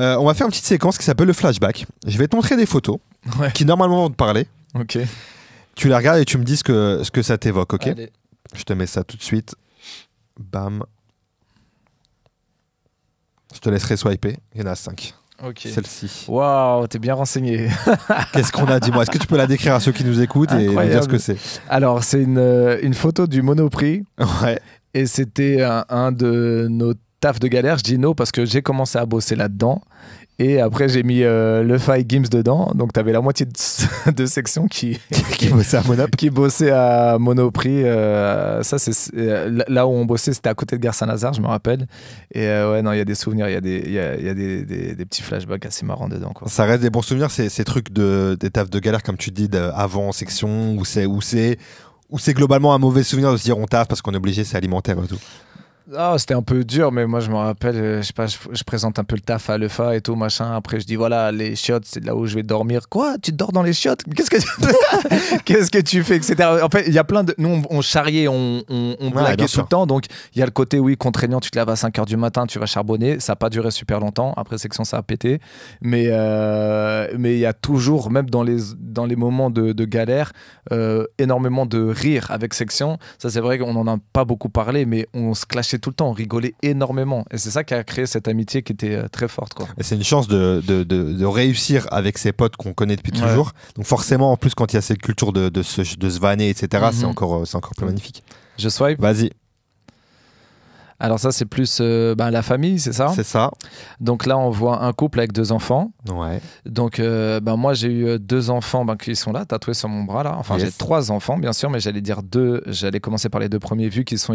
On va faire une petite séquence qui s'appelle le flashback. Je vais te montrer des photos qui normalement vont te parler. Ok. Tu les regardes et tu me dis ce que ça t'évoque, ok? Allez. Je te mets ça tout de suite. Bam. Je te laisserai swiper. Il y en a 5. Ok. Celle-ci. Waouh, t'es bien renseigné. Qu'est-ce qu'on a? Dis-moi. Est-ce que tu peux la décrire à ceux qui nous écoutent et nous dire ce que c'est? Alors, c'est une photo du Monoprix. Ouais. Et c'était un de nos tafs de galère. Je dis no parce que j'ai commencé à bosser là-dedans. Et après, j'ai mis le Fi Gims dedans. Donc, tu avais la moitié de section qui bossait à Monop. Qui bossait à Monoprix. Ça, c'est là où on bossait, c'était à côté de Gare Saint-Lazare, je me rappelle. Et ouais, non, il y a des souvenirs, il y a des petits flashbacks assez marrants dedans, quoi. Ça reste des bons souvenirs, ces trucs des tafs de galère, comme tu dis, avant section, où c'est globalement un mauvais souvenir de se dire on taffe parce qu'on est obligé, c'est alimentaire et tout. Oh, c'était un peu dur, mais moi je me rappelle, je sais pas, je présente un peu le taf à l'EFA et tout, machin. Après, je dis voilà, les chiottes, c'est là où je vais dormir. Quoi? Tu dors dans les chiottes? Qu'est-ce que tu fais? Qu'est-ce que tu fais, etc. En fait, il y a plein de. Nous, on charriait, on blaguait tout le temps. Donc, il y a le côté, oui, contraignant, tu te lèves à 5 h du matin, tu vas charbonner. Ça n'a pas duré super longtemps. Après section, ça a pété. Mais il y a toujours, même dans les moments de galère, énormément de rire avec section. Ça, c'est vrai qu'on n'en a pas beaucoup parlé, mais on se clashait tout le temps, on rigolait énormément. Et c'est ça qui a créé cette amitié qui était très forte, quoi. Et c'est une chance de réussir avec ses potes qu'on connaît depuis toujours. Donc forcément, en plus, quand il y a cette culture de se vanner, etc., c'est encore plus magnifique. Je swipe. Vas-y. Alors ça, c'est plus la famille, c'est ça? C'est ça. Donc là, on voit un couple avec 2 enfants. Ouais. Donc moi, j'ai eu 2 enfants qui sont là, tatoués sur mon bras là. Enfin, j'ai 3 enfants, bien sûr, mais j'allais dire 2. J'allais commencer par les 2 premiers vu qu'ils sont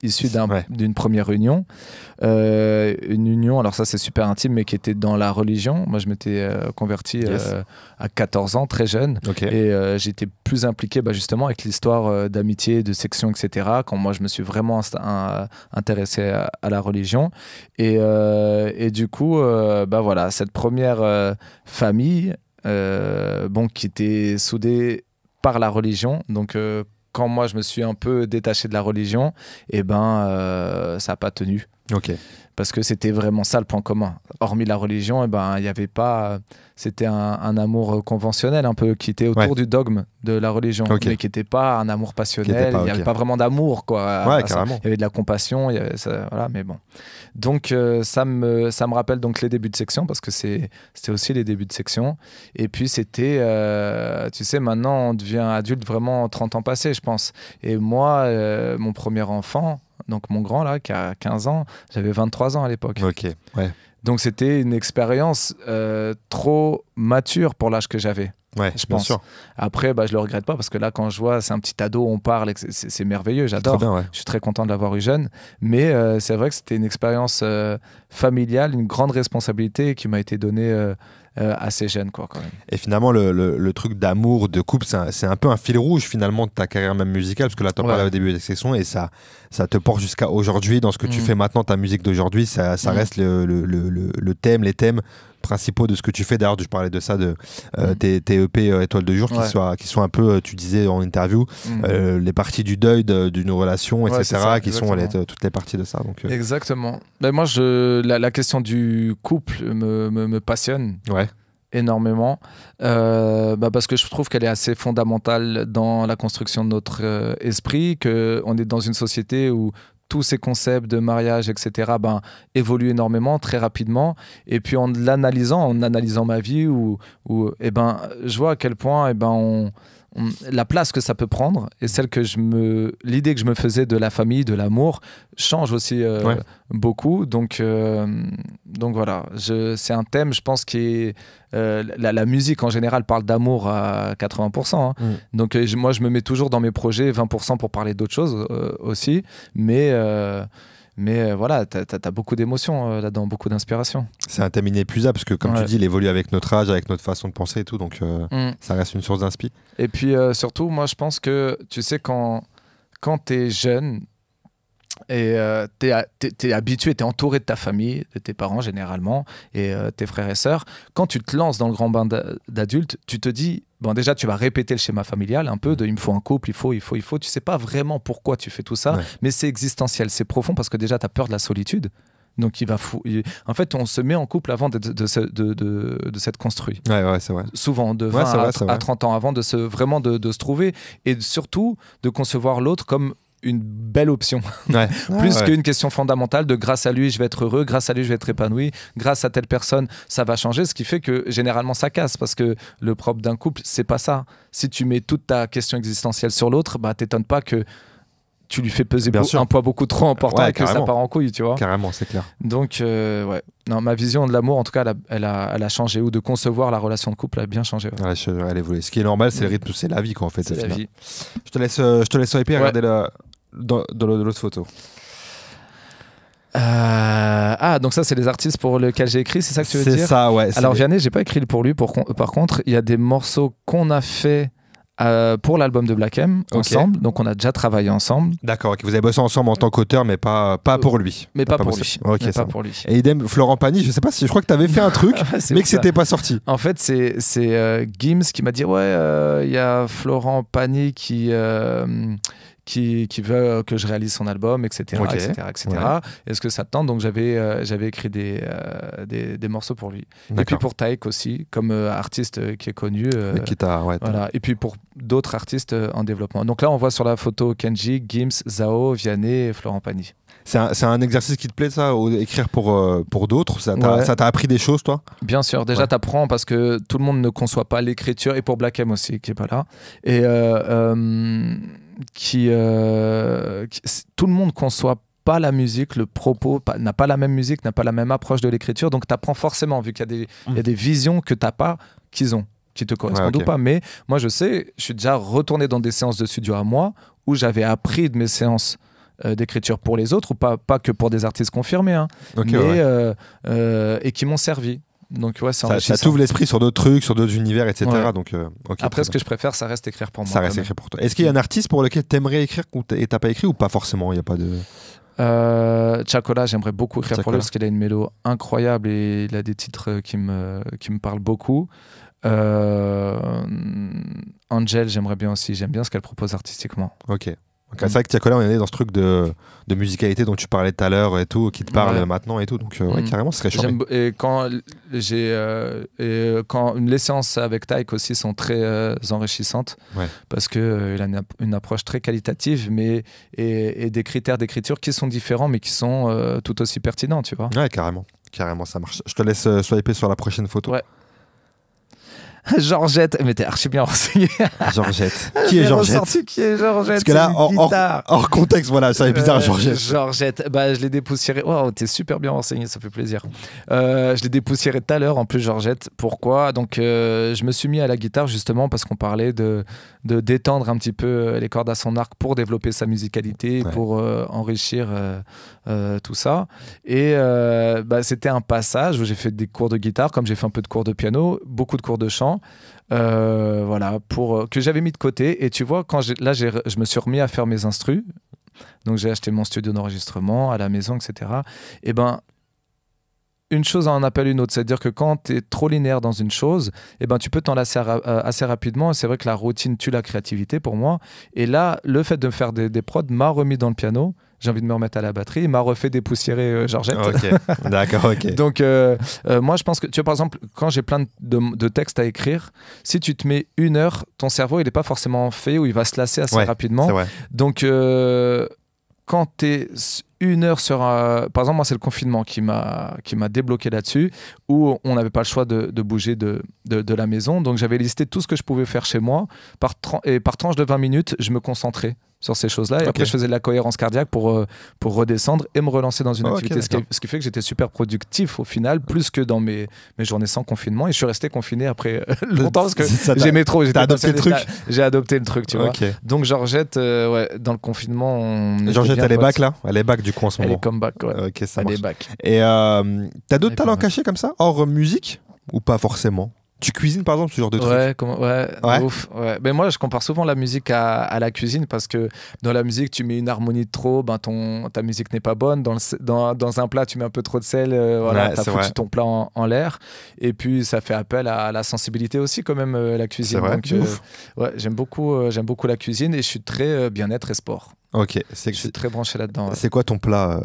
issus d'une première union. Une union, alors ça, c'est super intime, mais qui était dans la religion. Moi, je m'étais converti à 14 ans, très jeune. Okay. Et j'étais plus impliqué justement avec l'histoire d'amitié, de section, etc. Quand moi, je me suis vraiment intéressé à la religion. Et du coup, voilà, cette première famille qui était soudée par la religion. Donc, quand moi, je me suis un peu détaché de la religion, ça n'a pas tenu. Ok. Parce que c'était vraiment ça le point commun. Hormis la religion, il y avait pas. C'était un amour conventionnel un peu qui était autour du dogme de la religion, mais qui n'était pas un amour passionnel. Il n'y avait pas vraiment d'amour, quoi. Ouais, carrément. Il y avait de la compassion, il y avait ça, voilà, mais bon. Donc ça me rappelle donc les débuts de section parce que c'était aussi les débuts de section. Et puis c'était, tu sais, maintenant on devient adulte vraiment 30 ans passés, je pense. Et moi, mon premier enfant. Donc mon grand là, qui a 15 ans, j'avais 23 ans à l'époque. Ok, ouais. Donc c'était une expérience trop mature pour l'âge que j'avais. Ouais, je pense. Bien sûr. Après, je le regrette pas parce que là, quand je vois, c'est un petit ado, on parle, c'est merveilleux, j'adore. Bien, ouais. Je suis très content de l'avoir eu jeune. Mais c'est vrai que c'était une expérience familiale, une grande responsabilité qui m'a été donnée assez jeune, quoi, quand même. Et finalement, le truc d'amour, de couple, c'est un peu un fil rouge finalement de ta carrière même musicale, parce que là, tu en parlais au début des sessions et ça te porte jusqu'à aujourd'hui. Dans ce que tu fais maintenant, ta musique d'aujourd'hui, ça reste le thème, les thèmes principaux de ce que tu fais. D'ailleurs, je parlais de ça, de tes EP Étoiles de jour, qui sont un peu, tu disais en interview, les parties du deuil d'une relation, etc., ça, qui sont toutes les parties de ça. Donc, Exactement. Mais moi, la question du couple me passionne. Ouais. Énormément parce que je trouve qu'elle est assez fondamentale dans la construction de notre esprit, qu'on est dans une société où tous ces concepts de mariage, etc., évoluent énormément, très rapidement. Et puis en analysant ma vie, je vois à quel point la place que ça peut prendre et l'idée que je me faisais de la famille, de l'amour, change aussi beaucoup. Donc voilà, c'est un thème, je pense, qui est... la musique en général parle d'amour à 80%. Donc moi, je me mets toujours dans mes projets 20% pour parler d'autres choses aussi. Mais voilà, t'as beaucoup d'émotions là-dedans, beaucoup d'inspiration. C'est un thème inépuisable parce que, comme tu dis, il évolue avec notre âge, avec notre façon de penser et tout. Donc, ça reste une source d'inspi. Et puis, surtout, moi, je pense que, tu sais, quand t'es jeune et t'es habitué, t'es entouré de ta famille, de tes parents généralement, et tes frères et sœurs, quand tu te lances dans le grand bain d'adultes, tu te dis... Bon, déjà, tu vas répéter le schéma familial un peu de il me faut un couple, il faut. Tu sais pas vraiment pourquoi tu fais tout ça, mais c'est existentiel, c'est profond parce que déjà, tu as peur de la solitude. Donc en fait, on se met en couple avant de s'être construit. Ouais, c'est vrai. Souvent, de 20 à 30 ans avant de se trouver et surtout de concevoir l'autre comme une belle option. Plus qu'une question fondamentale de grâce à lui, je vais être heureux, grâce à lui, je vais être épanoui, grâce à telle personne, ça va changer. Ce qui fait que généralement, ça casse parce que le propre d'un couple, c'est pas ça. Si tu mets toute ta question existentielle sur l'autre, t'étonnes pas que tu lui fais peser un poids beaucoup trop important et que ça part en couille, tu vois. Carrément, c'est clair. Donc, non, ma vision de l'amour, en tout cas, elle a changé, ou de concevoir la relation de couple a bien changé. Elle évolue. Ce qui est normal, c'est le rythme, c'est la vie, quoi, en fait. C'est la vie. Je te laisse swiper et regarder dans l'autre photo. Donc ça, c'est les artistes pour lesquels j'ai écrit, c'est ça que tu veux dire? C'est ça, ouais. Alors, Vianney, j'ai pas écrit pour lui, par contre, il y a des morceaux qu'on a fait pour l'album de Black M ensemble, donc on a déjà travaillé ensemble. D'accord, vous avez bossé ensemble en tant qu'auteur, mais pas pour lui. Mais pas pour lui. Okay, pas pour lui. Et idem, Florent Pagny, je sais pas si je crois que tu avais fait un truc, mais que c'était pas sorti. En fait, c'est Gims qui m'a dit il y a Florent Pagny qui veut que je réalise son album, etc. Ouais. Est-ce que ça te tente? Donc j'avais écrit des morceaux pour lui. Et puis pour Taïk aussi, comme artiste qui est connu. Voilà. Et puis pour d'autres artistes en développement. Donc là, on voit sur la photo Kenji, Gims, Zao, Vianney et Florent Pagny. C'est un exercice qui te plaît, ça, écrire pour d'autres? Ça t'a appris des choses, toi? Tout le monde ne conçoit pas l'écriture, et pour Black M aussi, qui est pas là. Et tout le monde conçoit pas la musique, le propos n'a pas la même musique, n'a pas la même approche de l'écriture, donc tu apprends forcément, vu qu'il y a des visions que t'as pas, qu'ils ont, qui te correspondent ou pas. Mais moi, je suis déjà retourné dans des séances de studio à moi où j'avais appris de mes séances d'écriture pour les autres, ou pas que pour des artistes confirmés, et qui m'ont servi. Donc ça t'ouvre l'esprit sur d'autres trucs, sur d'autres univers, etc. Donc, après, ce que je préfère, ça reste écrire pour moi. Ça reste écrire pour toi. Est-ce qu'il y a un artiste pour lequel t'aimerais écrire et t'as pas écrit, ou pas forcément? Il y a pas de... Chacola, j'aimerais beaucoup écrire pour lui parce qu'il a une mélo incroyable et il a des titres qui me parlent beaucoup. Angel, j'aimerais bien aussi. J'aime bien ce qu'elle propose artistiquement. Ok. C'est vrai que Chacola, on est dans ce truc de musicalité dont tu parlais tout à l'heure et tout, qui te parle maintenant et tout, donc carrément, ce serait chouette. Et quand les séances avec Taïk aussi sont très enrichissantes, parce qu'il a une approche très qualitative, et des critères d'écriture qui sont différents, mais qui sont tout aussi pertinents, tu vois. Ouais, carrément, ça marche. Je te laisse swiper sur la prochaine photo. Ouais. Georgette, mais t'es archi bien renseigné. Georgette. Qui est Georgette? Qui est Georgette? Parce que là, hors contexte, voilà, ça est bizarre, Georgette. Georgette, je l'ai dépoussiéré. Wow, t'es super bien renseigné, ça fait plaisir. Je l'ai dépoussiéré tout à l'heure, en plus, Georgette. Pourquoi? Donc, je me suis mis à la guitare justement parce qu'on parlait de détendre un petit peu les cordes à son arc pour développer sa musicalité, pour enrichir tout ça. Et c'était un passage où j'ai fait des cours de guitare, comme j'ai fait un peu de cours de piano, beaucoup de cours de chant. Que j'avais mis de côté, et tu vois, je me suis remis à faire mes instrus, donc j'ai acheté mon studio d'enregistrement à la maison, etc. Et une chose en appelle une autre, c'est-à-dire que quand tu es trop linéaire dans une chose, tu peux t'en lasser assez rapidement, et c'est vrai que la routine tue la créativité pour moi, et là, le fait de me faire des prods m'a remis dans le piano. J'ai envie de me remettre à la batterie. Il m'a refait dépoussiérer Georgette. Ok, d'accord, ok. Donc, moi, je pense que, tu vois, par exemple, quand j'ai plein de textes à écrire, si tu te mets 1 heure, ton cerveau, il n'est pas forcément fait, ou il va se lasser assez rapidement. C'est vrai. Donc, quand tu es 1 heure sur par exemple, moi, c'est le confinement qui m'a débloqué là-dessus, où on n'avait pas le choix de bouger de la maison. Donc, j'avais listé tout ce que je pouvais faire chez moi. Et par tranche de 20 minutes, je me concentrais sur ces choses-là, et après je faisais de la cohérence cardiaque pour redescendre et me relancer dans une activité, ce qui fait que j'étais super productif au final, plus que dans mes journées sans confinement, et je suis resté confiné après longtemps parce que j'aimais trop. T'as adopté le truc. J'ai adopté le truc, tu vois. Donc Georgette, dans le confinement, Georgette, elle est back là, elle est back du coup en ce moment. Elle est comeback, Ok, ça elle marche. est back. Et t'as d'autres talents cachés comme ça, hors musique, ou pas forcément? Tu cuisines par exemple, ce genre de truc? Ouf. Ouais. Mais moi, je compare souvent la musique à la cuisine, parce que dans la musique, tu mets une harmonie de trop, ta musique n'est pas bonne. Dans un plat, tu mets un peu trop de sel, t'as foutu ton plat en l'air. Et puis, ça fait appel à la sensibilité aussi, quand même, la cuisine. Donc, j'aime beaucoup la cuisine, et je suis très bien-être et sport. Ok. Je suis très branché là-dedans. C'est quoi ton plat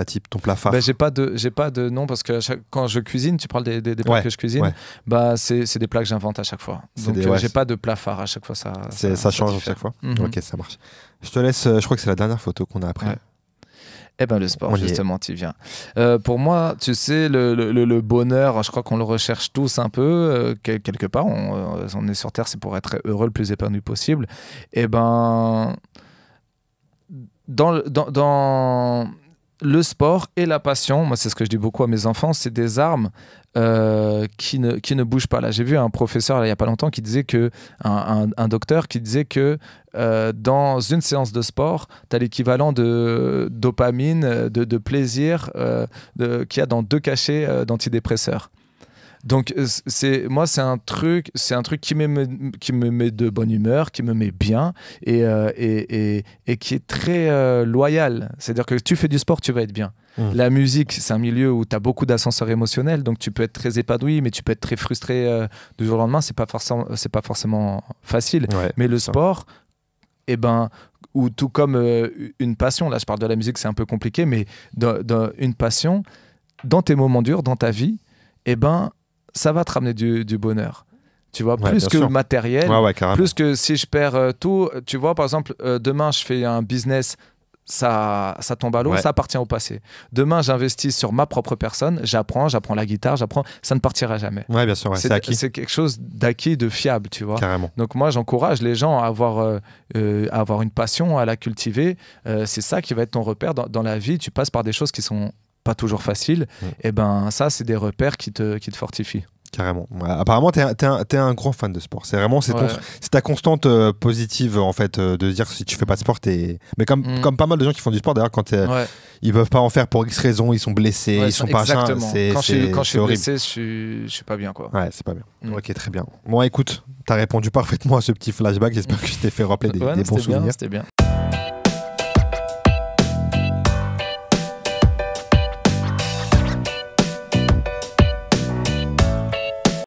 type, ton plat phare? J'ai pas de nom parce que quand je cuisine, tu parles des plats que je cuisine, c'est des plats que j'invente à chaque fois. Donc j'ai pas de plat phare à chaque fois. Ça change à chaque fois. Ok, ça marche. Je te laisse. Je crois que c'est la dernière photo qu'on a après. Ouais. Eh ben le sport, justement, tu viens. Pour moi, tu sais, le bonheur, je crois qu'on le recherche tous un peu. Quelque part, on est sur Terre, c'est pour être heureux, le plus épanoui possible. Eh ben, dans le sport et la passion, moi, c'est ce que je dis beaucoup à mes enfants, c'est des armes qui ne bougent pas. Là, j'ai vu un professeur, là, il n'y a pas longtemps, qui disait que, un docteur qui disait que dans une séance de sport, tu as l'équivalent de dopamine, de plaisir qu'il y a dans 2 cachets d'antidépresseurs. Donc moi c'est un truc qui me met de bonne humeur, qui me met bien et qui est très loyal. C'est-à-dire que tu fais du sport, tu vas être bien. La musique, c'est un milieu où tu as beaucoup d'ascenseurs émotionnels, donc tu peux être très épanoui, mais tu peux être très frustré du jour au lendemain. C'est pas forcément facile. Mais le sport, ou tout comme une passion, là je parle de la musique, c'est un peu compliqué, mais une passion, dans tes moments durs, dans ta vie, ça va te ramener du bonheur. Tu vois, plus que le matériel, plus que si je perds tout. Tu vois, par exemple, demain, je fais un business, ça tombe à l'eau, ça appartient au passé. Demain, j'investis sur ma propre personne, j'apprends la guitare, ça ne partira jamais. Ouais, bien sûr, c'est acquis. C'est quelque chose d'acquis, de fiable, tu vois. Carrément. Donc moi, j'encourage les gens à avoir une passion, à la cultiver. C'est ça qui va être ton repère dans la vie. Tu passes par des choses qui sont pas toujours facile, ça c'est des repères qui te fortifient. Carrément. Apparemment, t'es un grand fan de sport. C'est vraiment c'est ta constante positive en fait de dire que si tu fais pas de sport, mais comme pas mal de gens qui font du sport d'ailleurs quand ils peuvent pas en faire pour X raisons, ils sont blessés, ils sont pas exactement. Quand je suis blessé, je suis pas bien quoi. Ouais, c'est pas bien. Ok, très bien. Bon, écoute, t'as répondu parfaitement à ce petit flashback. J'espère que je t'ai fait rappeler des bons souvenirs. C'était bien.